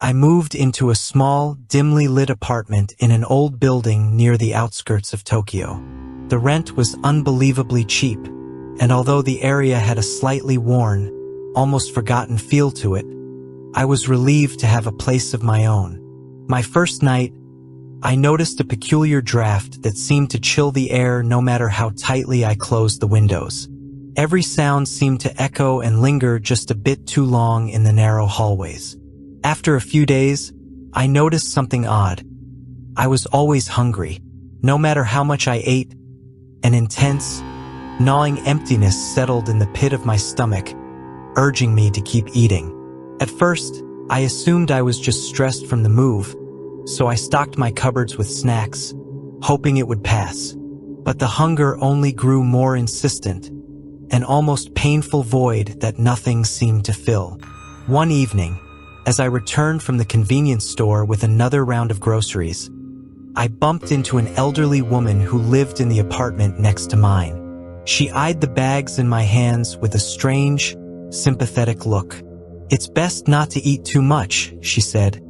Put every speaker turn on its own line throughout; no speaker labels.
I moved into a small, dimly lit apartment in an old building near the outskirts of Tokyo. The rent was unbelievably cheap, and although the area had a slightly worn, almost forgotten feel to it, I was relieved to have a place of my own. My first night, I noticed a peculiar draft that seemed to chill the air no matter how tightly I closed the windows. Every sound seemed to echo and linger just a bit too long in the narrow hallways. After a few days, I noticed something odd. I was always hungry. No matter how much I ate, an intense, gnawing emptiness settled in the pit of my stomach, urging me to keep eating. At first, I assumed I was just stressed from the move, so I stocked my cupboards with snacks, hoping it would pass. But the hunger only grew more insistent, an almost painful void that nothing seemed to fill. One evening, as I returned from the convenience store with another round of groceries, I bumped into an elderly woman who lived in the apartment next to mine. She eyed the bags in my hands with a strange, sympathetic look. "It's best not to eat too much," she said,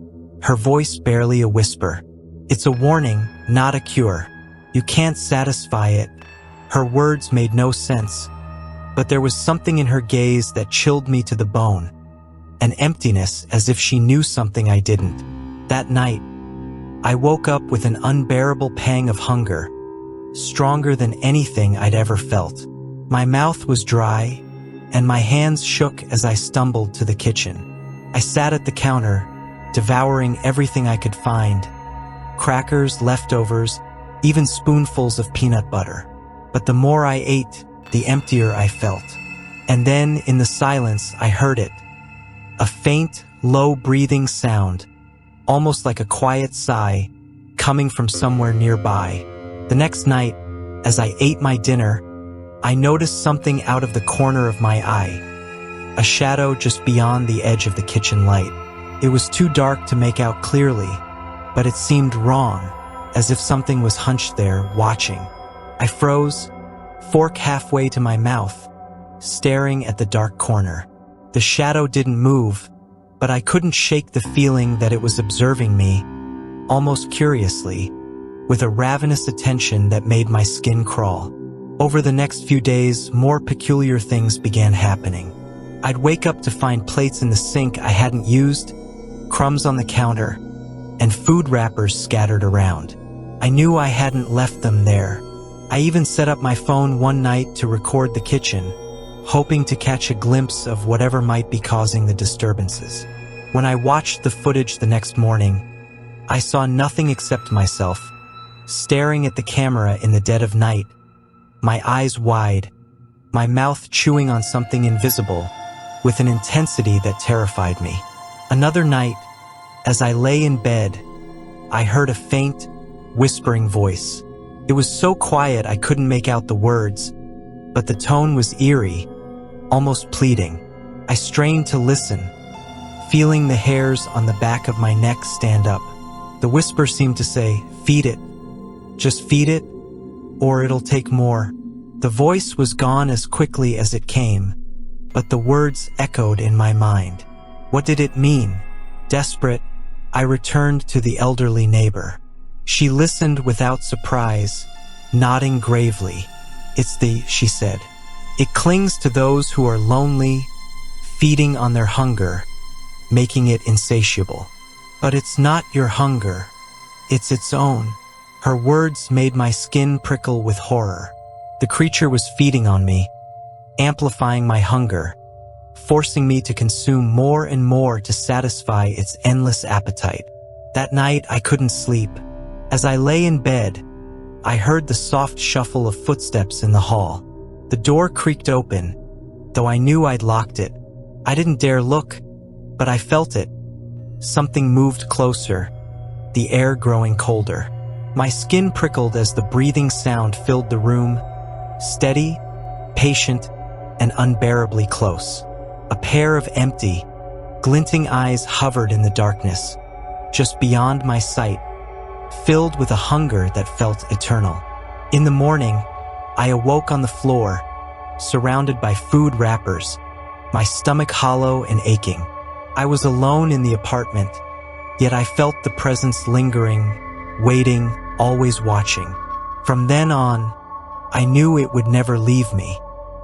her voice barely a whisper. "It's a warning, not a cure. You can't satisfy it." Her words made no sense, but there was something in her gaze that chilled me to the bone. An emptiness, as if she knew something I didn't. That night, I woke up with an unbearable pang of hunger, stronger than anything I'd ever felt. My mouth was dry, and my hands shook as I stumbled to the kitchen. I sat at the counter, devouring everything I could find: crackers, leftovers, even spoonfuls of peanut butter. But the more I ate, the emptier I felt. And then, in the silence, I heard it. A faint, low-breathing sound, almost like a quiet sigh, coming from somewhere nearby. The next night, as I ate my dinner, I noticed something out of the corner of my eye. A shadow just beyond the edge of the kitchen light. It was too dark to make out clearly, but it seemed wrong, as if something was hunched there, watching. I froze, fork halfway to my mouth, staring at the dark corner. The shadow didn't move, but I couldn't shake the feeling that it was observing me, almost curiously, with a ravenous attention that made my skin crawl. Over the next few days, more peculiar things began happening. I'd wake up to find plates in the sink I hadn't used, crumbs on the counter, and food wrappers scattered around. I knew I hadn't left them there. I even set up my phone one night to record the kitchen, hoping to catch a glimpse of whatever might be causing the disturbances. When I watched the footage the next morning, I saw nothing except myself, staring at the camera in the dead of night, my eyes wide, my mouth chewing on something invisible, with an intensity that terrified me. Another night, as I lay in bed, I heard a faint, whispering voice. It was so quiet I couldn't make out the words, but the tone was eerie, almost pleading. I strained to listen, feeling the hairs on the back of my neck stand up. The whisper seemed to say, "Feed it. Just feed it, or it'll take more." The voice was gone as quickly as it came, but the words echoed in my mind. What did it mean? Desperate, I returned to the elderly neighbor. She listened without surprise, nodding gravely. She said. "It clings to those who are lonely, feeding on their hunger, making it insatiable. But it's not your hunger, it's its own." Her words made my skin prickle with horror. The creature was feeding on me, amplifying my hunger, forcing me to consume more and more to satisfy its endless appetite. That night, I couldn't sleep. As I lay in bed, I heard the soft shuffle of footsteps in the hall. The door creaked open, though I knew I'd locked it. I didn't dare look, but I felt it. Something moved closer, the air growing colder. My skin prickled as the breathing sound filled the room, steady, patient, and unbearably close. A pair of empty, glinting eyes hovered in the darkness, just beyond my sight, filled with a hunger that felt eternal. In the morning, I awoke on the floor, surrounded by food wrappers, my stomach hollow and aching. I was alone in the apartment, yet I felt the presence lingering, waiting, always watching. From then on, I knew it would never leave me.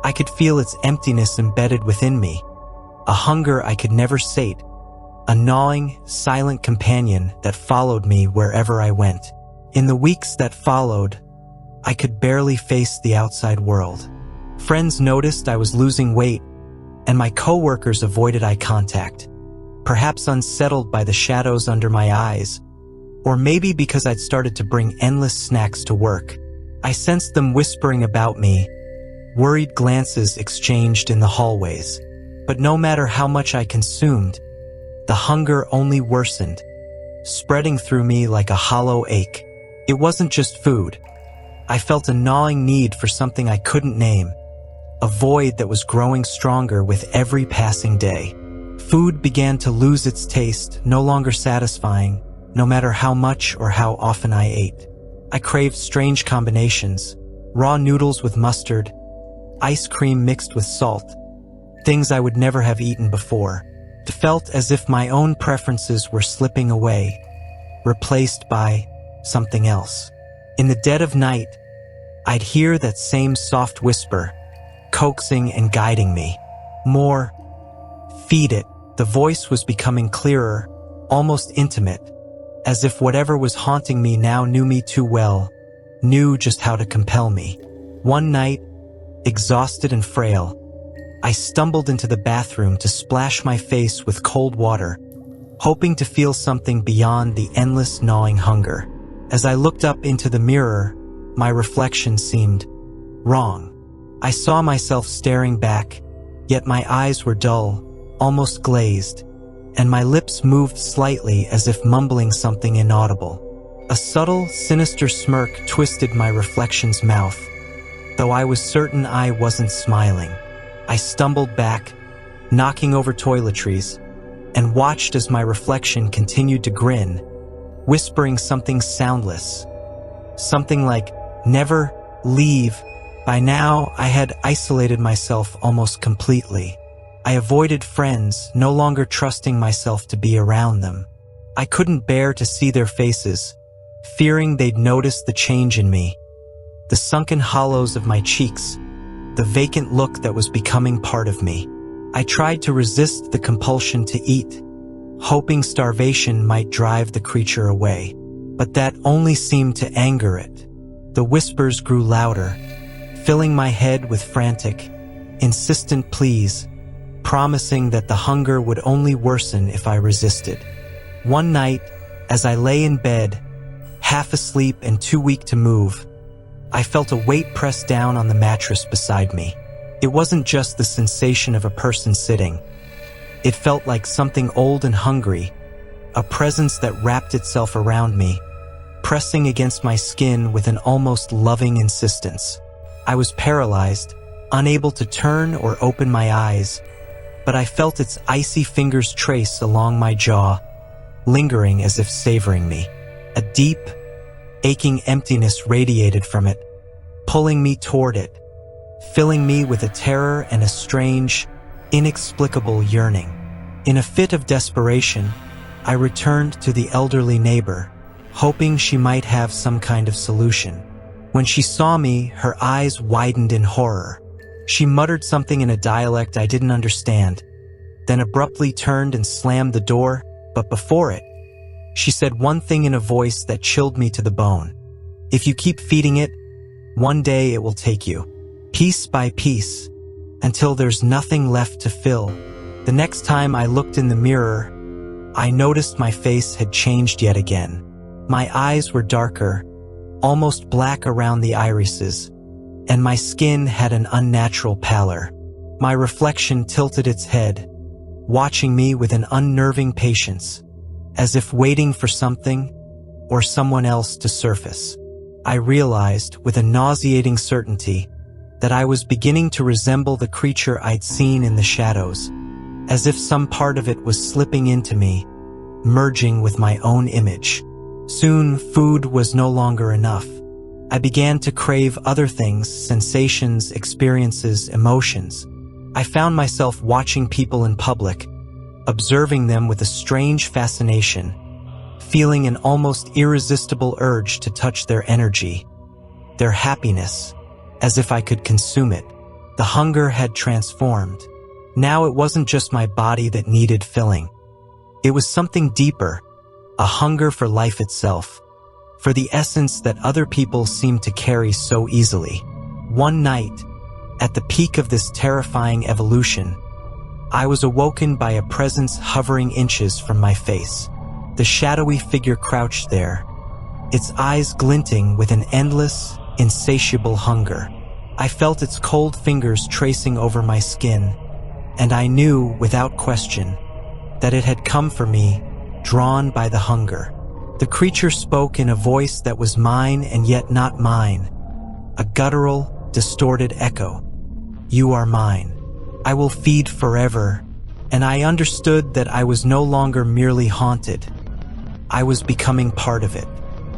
I could feel its emptiness embedded within me, a hunger I could never sate, a gnawing, silent companion that followed me wherever I went. In the weeks that followed, I could barely face the outside world. Friends noticed I was losing weight, and my coworkers avoided eye contact, perhaps unsettled by the shadows under my eyes, or maybe because I'd started to bring endless snacks to work. I sensed them whispering about me, worried glances exchanged in the hallways. But no matter how much I consumed, the hunger only worsened, spreading through me like a hollow ache. It wasn't just food. I felt a gnawing need for something I couldn't name, a void that was growing stronger with every passing day. Food began to lose its taste, no longer satisfying, no matter how much or how often I ate. I craved strange combinations: raw noodles with mustard, ice cream mixed with salt, things I would never have eaten before. It felt as if my own preferences were slipping away, replaced by something else. In the dead of night, I'd hear that same soft whisper, coaxing and guiding me. More. Feed it. The voice was becoming clearer, almost intimate, as if whatever was haunting me now knew me too well, knew just how to compel me. One night, exhausted and frail, I stumbled into the bathroom to splash my face with cold water, hoping to feel something beyond the endless gnawing hunger. As I looked up into the mirror, my reflection seemed wrong. I saw myself staring back, yet my eyes were dull, almost glazed, and my lips moved slightly as if mumbling something inaudible. A subtle, sinister smirk twisted my reflection's mouth, though I was certain I wasn't smiling. I stumbled back, knocking over toiletries, and watched as my reflection continued to grin, whispering something soundless. Something like, "Never leave." By now, I had isolated myself almost completely. I avoided friends, no longer trusting myself to be around them. I couldn't bear to see their faces, fearing they'd notice the change in me, the sunken hollows of my cheeks, the vacant look that was becoming part of me. I tried to resist the compulsion to eat, hoping starvation might drive the creature away. But that only seemed to anger it. The whispers grew louder, filling my head with frantic, insistent pleas, promising that the hunger would only worsen if I resisted. One night, as I lay in bed, half asleep and too weak to move, I felt a weight pressed down on the mattress beside me. It wasn't just the sensation of a person sitting. It felt like something old and hungry, a presence that wrapped itself around me, pressing against my skin with an almost loving insistence. I was paralyzed, unable to turn or open my eyes, but I felt its icy fingers trace along my jaw, lingering as if savoring me. A deep, aching emptiness radiated from it, pulling me toward it, filling me with a terror and a strange, inexplicable yearning. In a fit of desperation, I returned to the elderly neighbor, hoping she might have some kind of solution. When she saw me, her eyes widened in horror. She muttered something in a dialect I didn't understand, then abruptly turned and slammed the door, but before it, she said one thing in a voice that chilled me to the bone. "If you keep feeding it, one day it will take you, piece by piece, until there's nothing left to fill." The next time I looked in the mirror, I noticed my face had changed yet again. My eyes were darker, almost black around the irises, and my skin had an unnatural pallor. My reflection tilted its head, watching me with an unnerving patience, as if waiting for something or someone else to surface. I realized, with a nauseating certainty, that I was beginning to resemble the creature I'd seen in the shadows, as if some part of it was slipping into me, merging with my own image. Soon, food was no longer enough. I began to crave other things, sensations, experiences, emotions. I found myself watching people in public, observing them with a strange fascination, feeling an almost irresistible urge to touch their energy, their happiness, as if I could consume it. The hunger had transformed. Now it wasn't just my body that needed filling. It was something deeper, a hunger for life itself, for the essence that other people seemed to carry so easily. One night, at the peak of this terrifying evolution, I was awoken by a presence hovering inches from my face. The shadowy figure crouched there, its eyes glinting with an endless, insatiable hunger. I felt its cold fingers tracing over my skin, and I knew, without question, that it had come for me, drawn by the hunger. The creature spoke in a voice that was mine and yet not mine, a guttural, distorted echo. "You are mine. I will feed forever." And I understood that I was no longer merely haunted. I was becoming part of it.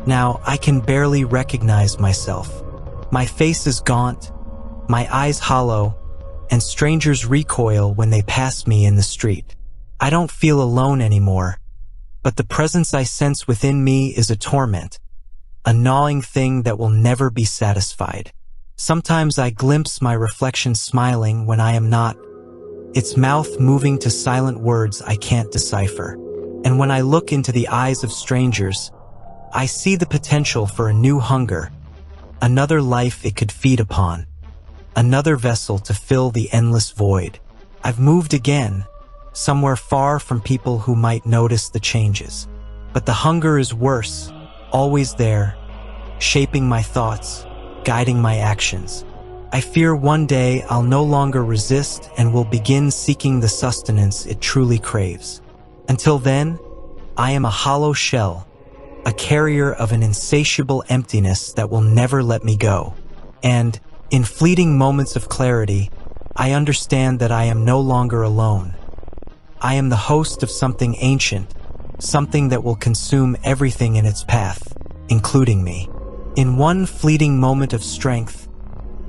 Now I can barely recognize myself. My face is gaunt, my eyes hollow, and strangers recoil when they pass me in the street. I don't feel alone anymore, but the presence I sense within me is a torment, a gnawing thing that will never be satisfied. Sometimes I glimpse my reflection smiling when I am not, its mouth moving to silent words I can't decipher. And when I look into the eyes of strangers, I see the potential for a new hunger, another life it could feed upon, another vessel to fill the endless void. I've moved again, somewhere far from people who might notice the changes. But the hunger is worse, always there, shaping my thoughts, guiding my actions. I fear one day I'll no longer resist and will begin seeking the sustenance it truly craves. Until then, I am a hollow shell, a carrier of an insatiable emptiness that will never let me go. And, in fleeting moments of clarity, I understand that I am no longer alone. I am the host of something ancient, something that will consume everything in its path, including me. In one fleeting moment of strength,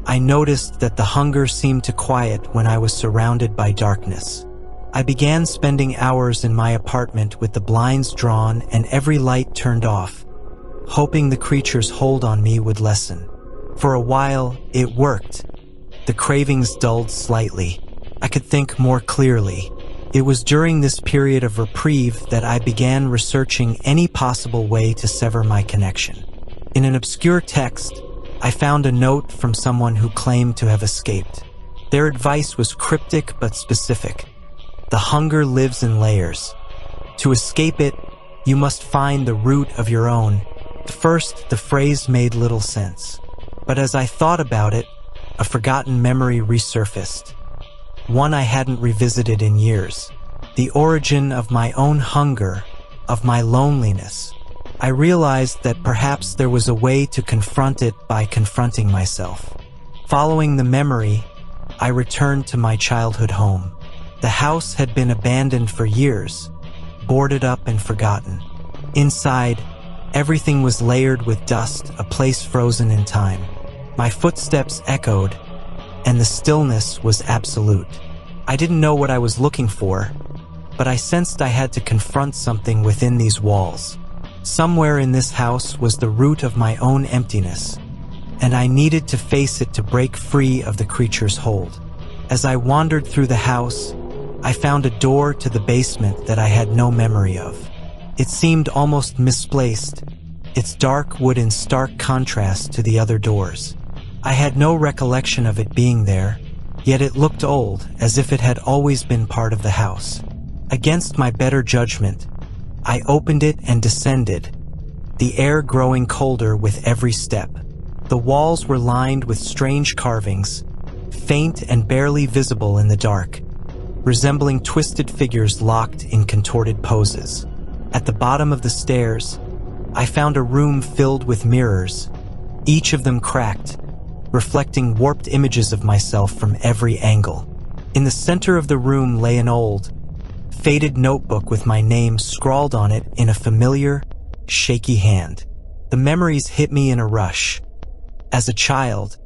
I noticed that the hunger seemed to quiet when I was surrounded by darkness. I began spending hours in my apartment with the blinds drawn and every light turned off, hoping the creature's hold on me would lessen. For a while, it worked. The cravings dulled slightly. I could think more clearly. It was during this period of reprieve that I began researching any possible way to sever my connection. In an obscure text, I found a note from someone who claimed to have escaped. Their advice was cryptic but specific. The hunger lives in layers. To escape it, you must find the root of your own. At first, the phrase made little sense. But as I thought about it, a forgotten memory resurfaced. One I hadn't revisited in years. The origin of my own hunger, of my loneliness. I realized that perhaps there was a way to confront it by confronting myself. Following the memory, I returned to my childhood home. The house had been abandoned for years, boarded up and forgotten. Inside, everything was layered with dust, a place frozen in time. My footsteps echoed, and the stillness was absolute. I didn't know what I was looking for, but I sensed I had to confront something within these walls. Somewhere in this house was the root of my own emptiness, and I needed to face it to break free of the creature's hold. As I wandered through the house, I found a door to the basement that I had no memory of. It seemed almost misplaced, its dark wood in stark contrast to the other doors. I had no recollection of it being there, yet it looked old, as if it had always been part of the house. Against my better judgment, I opened it and descended, the air growing colder with every step. The walls were lined with strange carvings, faint and barely visible in the dark, resembling twisted figures locked in contorted poses. At the bottom of the stairs, I found a room filled with mirrors, each of them cracked, reflecting warped images of myself from every angle. In the center of the room lay an old, faded notebook with my name scrawled on it in a familiar, shaky hand. The memories hit me in a rush. As a child,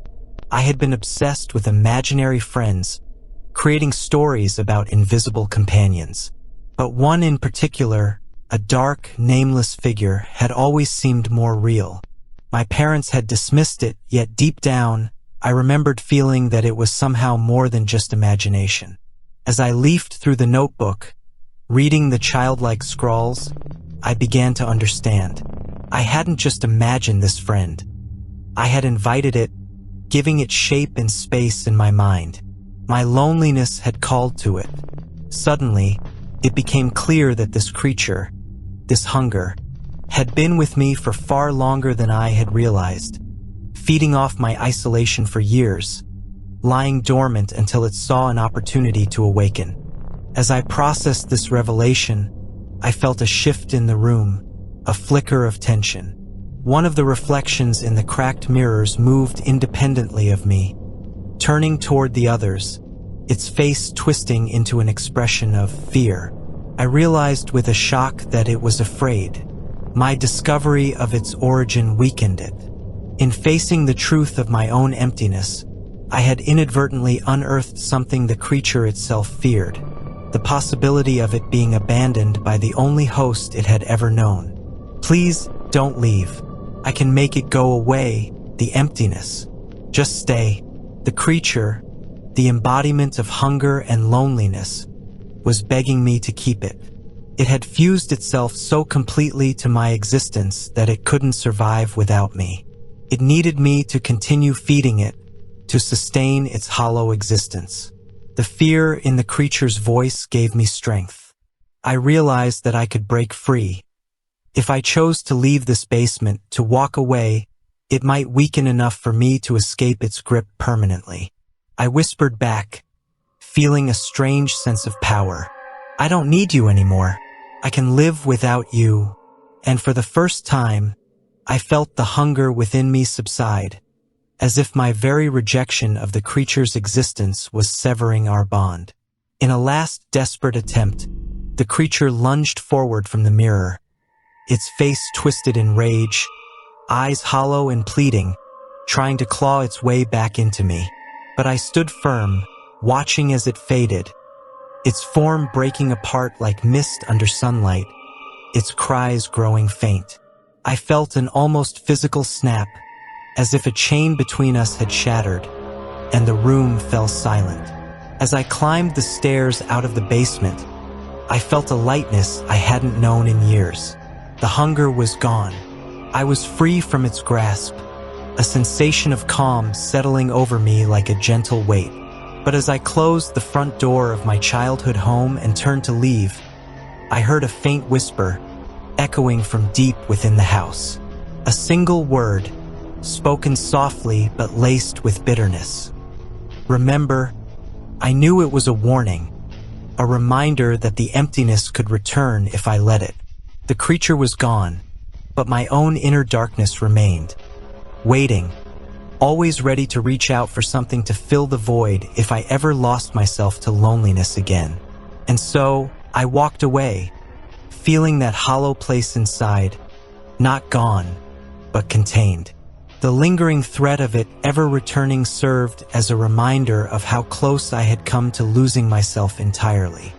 I had been obsessed with imaginary friends, creating stories about invisible companions. But one in particular, a dark, nameless figure, had always seemed more real. My parents had dismissed it, yet deep down, I remembered feeling that it was somehow more than just imagination. As I leafed through the notebook, reading the childlike scrawls, I began to understand. I hadn't just imagined this friend. I had invited it, giving it shape and space in my mind. My loneliness had called to it. Suddenly, it became clear that this creature, this hunger, had been with me for far longer than I had realized, feeding off my isolation for years, lying dormant until it saw an opportunity to awaken. As I processed this revelation, I felt a shift in the room, a flicker of tension. One of the reflections in the cracked mirrors moved independently of me, turning toward the others, its face twisting into an expression of fear. I realized with a shock that it was afraid. My discovery of its origin weakened it. In facing the truth of my own emptiness, I had inadvertently unearthed something the creature itself feared, the possibility of it being abandoned by the only host it had ever known. "Please, don't leave. I can make it go away, the emptiness. Just stay." The creature, the embodiment of hunger and loneliness, was begging me to keep it. It had fused itself so completely to my existence that it couldn't survive without me. It needed me to continue feeding it, to sustain its hollow existence. The fear in the creature's voice gave me strength. I realized that I could break free. If I chose to leave this basement, to walk away, it might weaken enough for me to escape its grip permanently. I whispered back, feeling a strange sense of power. "I don't need you anymore. I can live without you." And for the first time, I felt the hunger within me subside, as if my very rejection of the creature's existence was severing our bond. In a last desperate attempt, the creature lunged forward from the mirror, its face twisted in rage, eyes hollow and pleading, trying to claw its way back into me. But I stood firm, watching as it faded, its form breaking apart like mist under sunlight, its cries growing faint. I felt an almost physical snap, as if a chain between us had shattered, and the room fell silent. As I climbed the stairs out of the basement, I felt a lightness I hadn't known in years. The hunger was gone. I was free from its grasp, a sensation of calm settling over me like a gentle weight. But as I closed the front door of my childhood home and turned to leave, I heard a faint whisper echoing from deep within the house. A single word, spoken softly but laced with bitterness. "Remember." I knew it was a warning, a reminder that the emptiness could return if I let it. The creature was gone, but my own inner darkness remained, waiting, always ready to reach out for something to fill the void if I ever lost myself to loneliness again. And so, I walked away, feeling that hollow place inside, not gone, but contained. The lingering threat of it ever returning served as a reminder of how close I had come to losing myself entirely.